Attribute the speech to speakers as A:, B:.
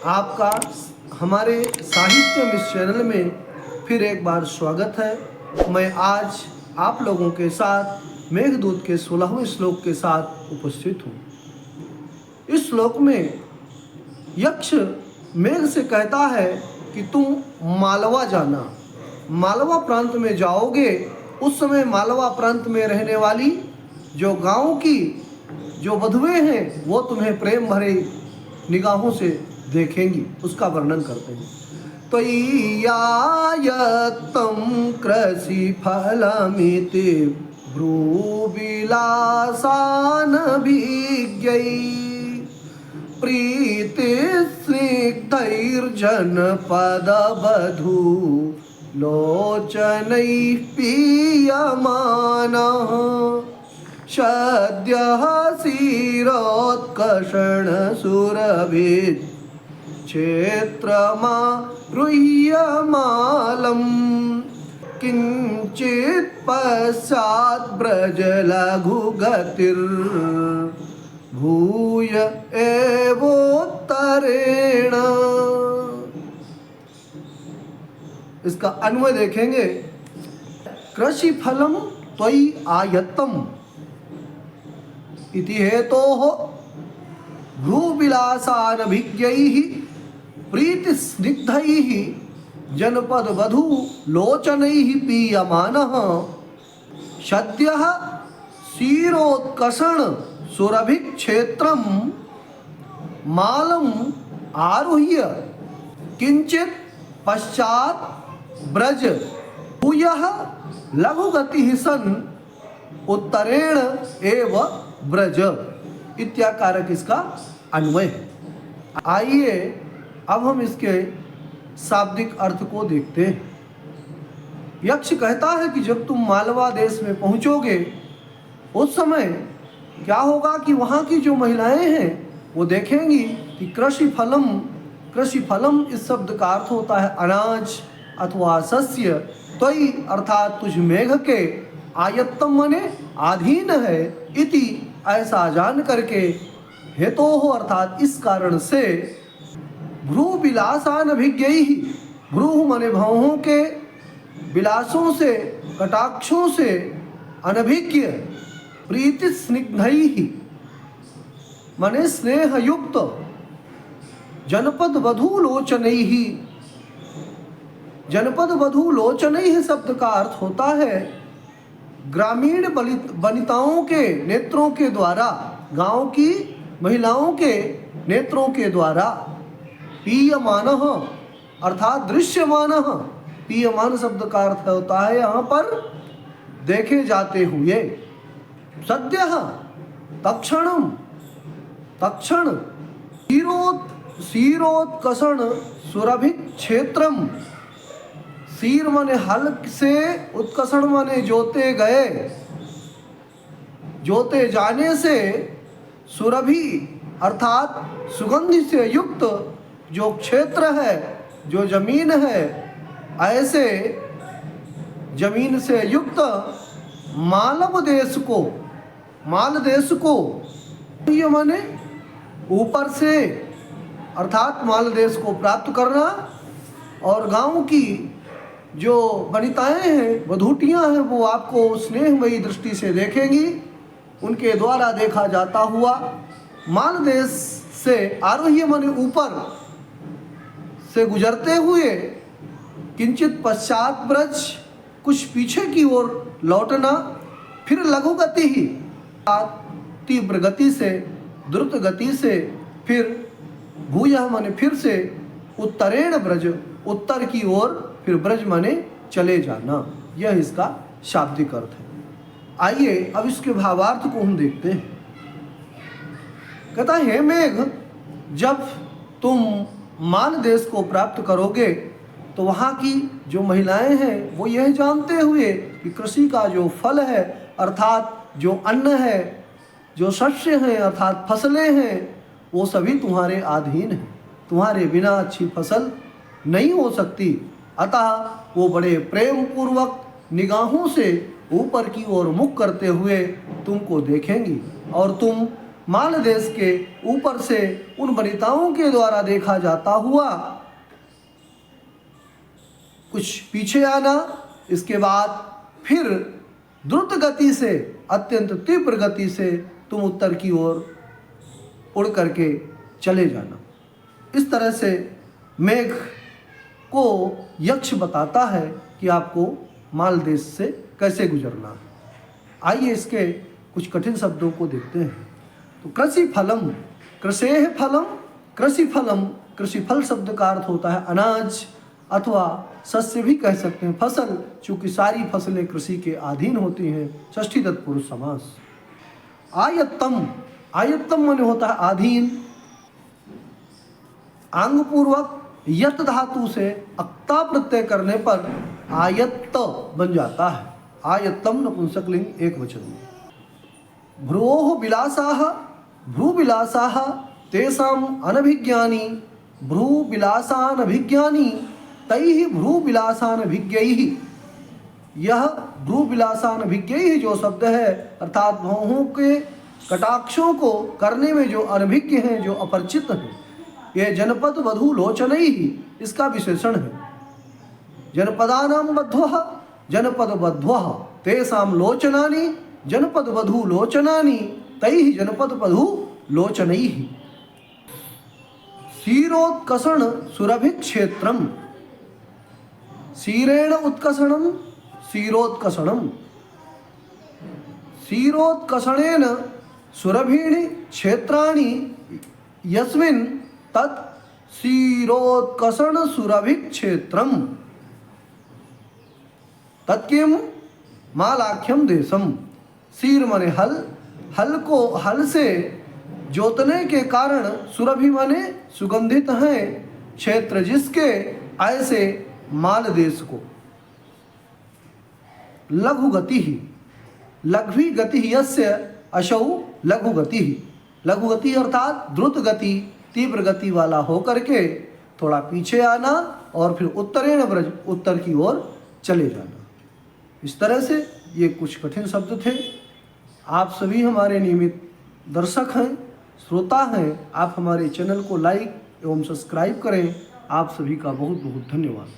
A: आपका हमारे साहित्य मिस चैनल में फिर एक बार स्वागत है। मैं आज आप लोगों के साथ मेघदूत के 16वें श्लोक के साथ उपस्थित हूँ। इस श्लोक में यक्ष मेघ से कहता है कि तुम मालवा जाना, मालवा प्रांत में जाओगे। उस समय मालवा प्रांत में रहने वाली जो गांव की जो वधुएं हैं वो तुम्हें प्रेम भरे निगाहों से देखेंगी, उसका वर्णन करते हैं। त्वय्यायत्तं कृषि फलमिति भ्रूविलासानभिज्ञै प्रीतिस्निग्धैर्जनपदवधू लोचनैः पीयमानः सद्यः क्षीरोत्कर्षणसुरभिः क्षेत्रमारुह्यमालम् किञ्चित् पश्चात् व्रजलघुगतिर्भूय एवोत्तरेण। इसका अन्वय देखेंगे। कृषि फलम त्वयि आयत्तम इति हेतोः भ्रूविलासानभिज्ञैः प्रीतिस्निग्धैः जनपदवधू लोचनैः पीयमानः सद्यः क्षीरोत्कर्षण सुरभिक्षेत्रं मालम् आरुह्य किंचित् पश्चात् ब्रज भूयः लघुगतिः सन् उत्तरेण एव ब्रज इत्याकारक इसका अन्वय है। आइए अब हम इसके शाब्दिक अर्थ को देखते हैं। यक्ष कहता है कि जब तुम मालवा देश में पहुंचोगे उस समय क्या होगा कि वहाँ की जो महिलाएं हैं वो देखेंगी कि कृषि फलम इस शब्द का अर्थ होता है अनाज अथवा सस्य। त्वयि अर्थात तुझ मेघ के, आयत्तम मने अधीन है, इति ऐसा जान करके, हेतु हो अर्थात इस कारण से, भ्रू विलासान अभिज्ञैः, भ्रू मने भावों के, विलासों से, कटाक्षों से, अनभिज्ञ, प्रीति स्निग्धैः मने स्नेहयुक्त, जनपद वधू लोचनैः, जनपद वधू लोचनैः शब्द का अर्थ होता है ग्रामीण वनिताओं के नेत्रों के द्वारा, गांव की महिलाओं के नेत्रों के द्वारा, पीयमानः अर्थात दृश्यमानः, पीयमान शब्द का अर्थ होता है यहाँ पर देखे जाते हुए। सद्यः तत्क्षणम, तत्क्षण, क्षीरोत्कर्षण सुरभिक क्षेत्रम, क्षीर माने हल्क से, उत्कर्षण माने जोते गए, जोते जाने से, सुरभि अर्थात सुगंधि से युक्त जो क्षेत्र है, जो जमीन है, ऐसे जमीन से युक्त मालव देश को, माल देश को, ये माने ऊपर से अर्थात माल देश को प्राप्त करना, और गांव की जो वनिताएं हैं, वधूटियां हैं, वो आपको स्नेहमयी दृष्टि से देखेंगी। उनके द्वारा देखा जाता हुआ माल देश से आरोह्य माने ऊपर से गुजरते हुए, किंचित पश्चात ब्रज कुछ पीछे की ओर लौटना, फिर लघु गति ही तीव्र गति से, द्रुत गति से, फिर भूयः माने फिर से, उत्तरेण ब्रज उत्तर की ओर, फिर ब्रज माने चले जाना। यह इसका शाब्दिक अर्थ है। आइए अब इसके भावार्थ को हम देखते हैं। कहता है मेघ, जब तुम माल देश को प्राप्त करोगे तो वहाँ की जो महिलाएं हैं वो यह जानते हुए कि कृषि का जो फल है अर्थात जो अन्न है, जो शस्य हैं अर्थात फसलें हैं, वो सभी तुम्हारे अधीन हैं। तुम्हारे बिना अच्छी फसल नहीं हो सकती। अतः वो बड़े प्रेम पूर्वक निगाहों से ऊपर की ओर मुख करते हुए तुमको देखेंगी और तुम माल देश के ऊपर से उन वनिताओं के द्वारा देखा जाता हुआ कुछ पीछे आना, इसके बाद फिर द्रुत गति से, अत्यंत तीव्र गति से तुम उत्तर की ओर उड़ करके चले जाना। इस तरह से मेघ को यक्ष बताता है कि आपको माल देश से कैसे गुजरना है। आइए इसके कुछ कठिन शब्दों को देखते हैं। तो कृषि फलम, कृषेः फलम, कृषि फलम, कृषि फल शब्द का अर्थ होता है अनाज अथवा सस्य भी कह सकते हैं, फसल, चूंकि सारी फसलें कृषि के अधीन होती हैं। षष्ठी तत्पुरुष समास। आयत्तम, आयत्तम माने होता है अधीन। आंग पूर्वक यत धातु से अक्ता प्रत्यय करने पर आयत्त बन जाता है। आयत्तम नपुंसकलिंग एक वचन में। भ्रुवोः विलासाः, भ्रूविलासाः तेषाम् अनभिज्ञानी, भ्रूविलासानभिज्ञानी तैः भ्रूविलासानभिज्ञैः। यह भ्रूविलासानभिज्ञैः जो शब्द है अर्थात भौहों के कटाक्षों को करने में जो अनभिज्ञ हैं, जो अपरिचित हैं, ये जनपद वधू लोचनैः इसका विशेषण है। जनपदानां बध्वः, जनपद बध्वः तेषां लोचनानि, जनपद वधू लोचनानि तैः जनपद वधू लोचनैः। क्षीरोत्कषण सुरभि क्षेत्रम, क्षीरेण उत्कषणम क्षीरोत्कषणम, क्षीरोत्कषणेन सुरभीणि क्षेत्राणि यस्मिन् तत् क्षीरोत्कषण सुरभि क्षेत्रम तत्किम मालाख्यम देशम। क्षीर माने हल, हल को हल से जोतने के कारण सुरभि माने सुगंधित हैं क्षेत्र जिसके, ऐसे माल देश को। लघु गति ही, लघ्वी गति यस्य अशौ लघु गति ही, लघु गति अर्थात द्रुत गति, तीव्र गति वाला होकर के थोड़ा पीछे आना और फिर उत्तरेण व्रज, उत्तर की ओर चले जाना। इस तरह से ये कुछ कठिन शब्द थे। आप सभी हमारे नियमित दर्शक हैं, श्रोता हैं। आप हमारे चैनल को लाइक एवं सब्सक्राइब करें। आप सभी का बहुत बहुत धन्यवाद।